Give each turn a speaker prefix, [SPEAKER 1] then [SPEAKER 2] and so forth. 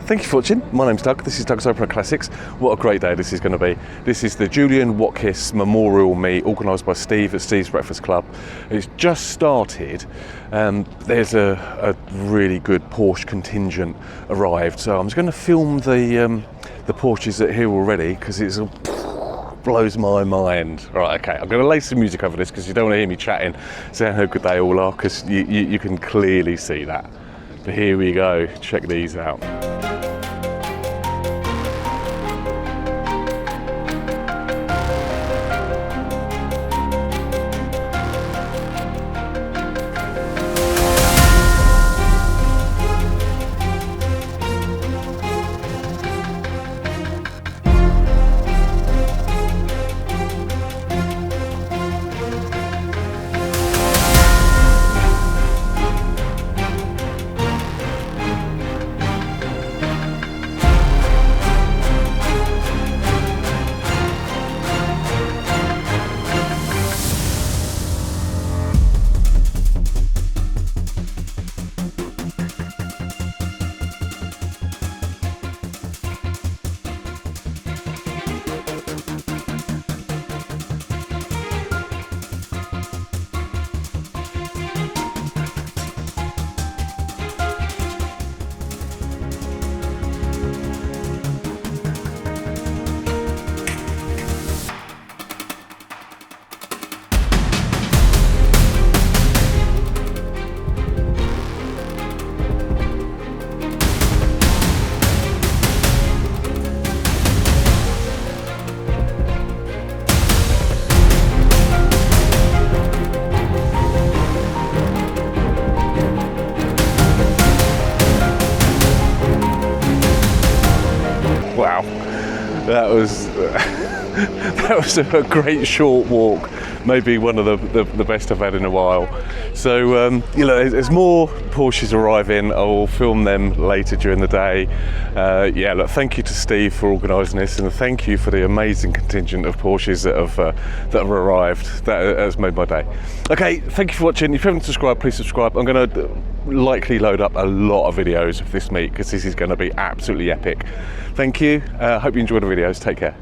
[SPEAKER 1] Thank you for watching. My name's Doug. This is dougsopenroadclassics. What a great day this is going to be. This is the Julian Watkis Memorial Meet, organised by Steve at Steve's Breakfast Club. It's just started. There's a really good Porsche contingent arrived, so I'm just going to film the Porsches that are here already because it's blows my mind. Right, okay, I'm going to lay some music over this because you don't want to hear me chatting, saying how good they all are, because you can clearly see that. But here we go. Check these out. Wow, that was a great short walk, maybe one of the best I've had in a while. So you know, there's more Porsches arriving. I will film them later during the day. Yeah, look, thank you to Steve for organising this, and thank you for the amazing contingent of Porsches that have arrived. That has made my day. Okay, thank you for watching. If you haven't subscribed, please subscribe. I'm going to likely load up a lot of videos of this meet because this is going to be absolutely epic. Thank you. Hope you enjoyed the videos. Take care.